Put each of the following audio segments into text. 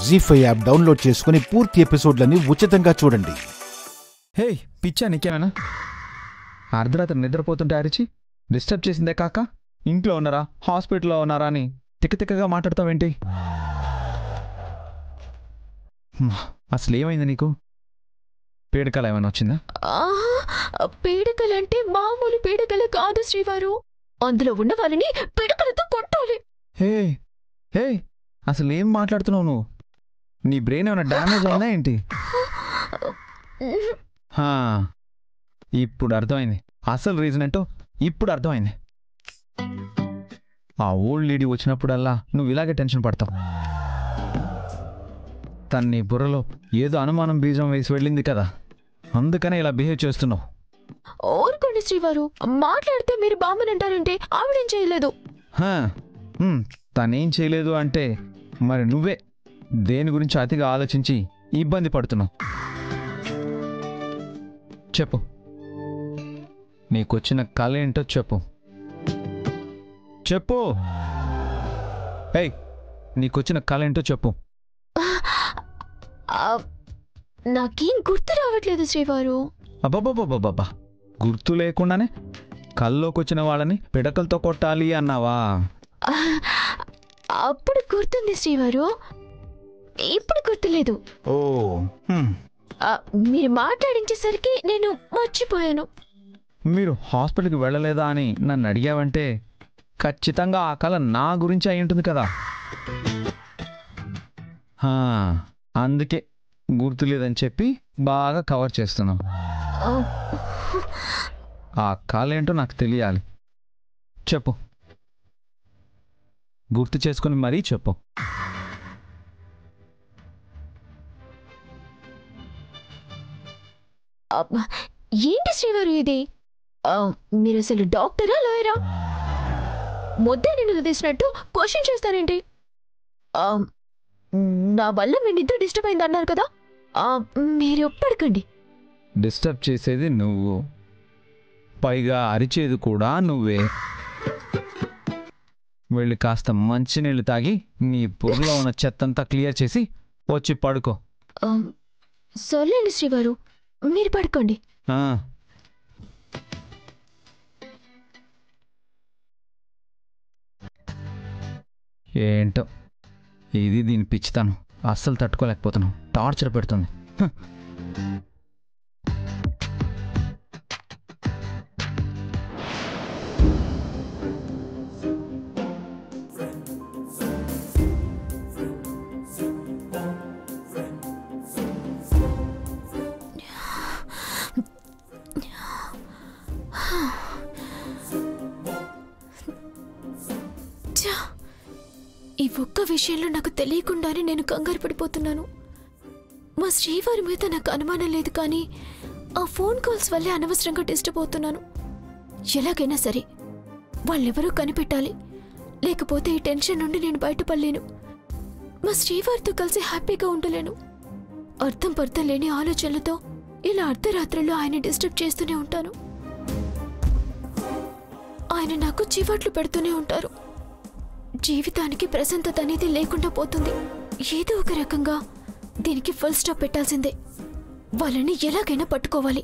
జీ5 app download చేసుకుని పూర్తి ఎపిసోడ్లని ఉచితంగా చూడండి. హే పిచ్చా నీకేమైనా? అర్ధరాత్రి నిద్రపోతుంటే అరిచి డిస్టర్బ్ చేసిందే కాక ఇంట్లో ఉన్నారా హాస్పిటల్లో ఉన్నారా అని తిక్కతిక్కగా మాట్లాడతావేంటి? అసలు ఏమైంది నీకు? పీడకలు ఏమైనా వచ్చిందా? పీడకలంటే మామూలు పీడకలు కాదు శ్రీవారు, అందులో ఉన్న వాళ్ళని పీడకలతో కొట్టాలి. హే హే అసలు ఏం మాట్లాడుతున్నావు నువ్వు? నీ బ్రెయిన్ ఏమైనా డ్యామేజ్ అయిందా ఏంటి? ఇప్పుడు అర్థమైంది, అసలు రీజన్ ఏంటో ఇప్పుడు అర్థమైంది. ఆ ఓల్డ్ లేడీ వచ్చినప్పుడల్లా నువ్వు ఇలాగే టెన్షన్ పడతావు. తన నీ బుర్రలో ఏదో అనుమానం బీజం వేసి వెళ్ళింది కదా, అందుకనే ఇలా బిహేవ్ చేస్తున్నావు. ఊరుకోండి శ్రీవారు, మాట్లాడితే మీరు బామ్మనంటారంటే ఆవిడేం చేయలేదు. తనేం చేయలేదు అంటే మరి నువ్వే దేని గురించి అతిగా ఆలోచించి ఇబ్బంది పడుతున్నావు. చెప్పు, నీకొచ్చిన కళ ఏంటో చెప్పు. చెప్పు ఏయ్, నీకొచ్చిన కళ ఏంటో చెప్పు. నాకేం గుర్తు రావట్లేదు శ్రీవారు. అబ్బాబ్బాబ్బాబ్బా, గుర్తు లేకుండానే కల్లోకి వచ్చిన వాళ్ళని పిడకలతో కొట్టాలి అన్నావా? అప్పుడు గుర్తుంది శ్రీవారు, ఇప్పుడు గుర్తులేదు. ఓ మీరు మాట్లాడించేసరికి నేను మర్చిపోయాను. మీరు హాస్పిటల్కి వెళ్ళలేదా అని నన్ను అడిగావంటే ఖచ్చితంగా ఆ కళ నా గురించి అయి ఉంటుంది కదా. అందుకే గుర్తులేదని చెప్పి బాగా కవర్ చేస్తున్నావు. ఆ కళ ఏంటో నాకు తెలియాలి, చెప్పు. గుర్తు చేసుకుని మరీ చెప్పు. ఏంటి శ్రీవారు ఇది? మీరు అసలు డాక్టరా లాయరా? మొద్దే నేను తీసినట్టు క్వశ్చన్ చేస్తారేంటి? నా వల్ల మీ నిద్ర డిస్టర్బ్ అయింది అన్నారు కదా, మీరు ఒప్పడకండి. డిస్టర్బ్ చేసేది నువ్వు, పైగా అరిచేది కూడా నువ్వే. వెళ్ళి కాస్త మంచినీళ్ళు తాగి నీ బుర్రలో ఉన్న చెత్తంతా క్లియర్ చేసి వచ్చి పడుకో. సర్లేండి శ్రీవారు, మీరు పడుకోండి. ఏంటో ఇది దీని పిచ్చితాను, అస్సలు తట్టుకోలేకపోతున్నావు, టార్చర్ పెడుతుంది. ఈ ఒక్క విషయంలో నాకు తెలియకుండానే నేను కంగారు పడిపోతున్నాను. మా శ్రీవారి మీద నాకు అనుమానం లేదు, కానీ ఆ ఫోన్ కాల్స్ వల్లే అనవసరంగా డిస్టర్బ్ అవుతున్నాను. ఎలాగైనా సరే వాళ్ళెవరూ కనిపెట్టాలి, లేకపోతే ఈ టెన్షన్ నుండి నేను బయటపడలేను. మా శ్రీవారితో కలిసి హ్యాపీగా ఉండలేను. అర్థం పర్థం లేని ఆలోచనలతో ఇలా అర్ధరాత్రుల్లో ఆయన డిస్టర్బ్ చేస్తూనే ఉంటాను. ఆయన నాకు చివాట్లు పెడుతూనే ఉంటారు. జీవితానికి ప్రశాంతత అనేది లేకుండా పోతుంది. ఏదో ఒక రకంగా దీనికి ఫుల్ స్టాప్ పెట్టాల్సిందే. వాళ్ళని ఎలాగైనా పట్టుకోవాలి.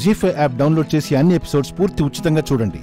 జీ5 యాప్ డౌన్లోడ్ చేసి అన్ని ఎపిసోడ్స్ పూర్తి ఉచితంగా చూడండి.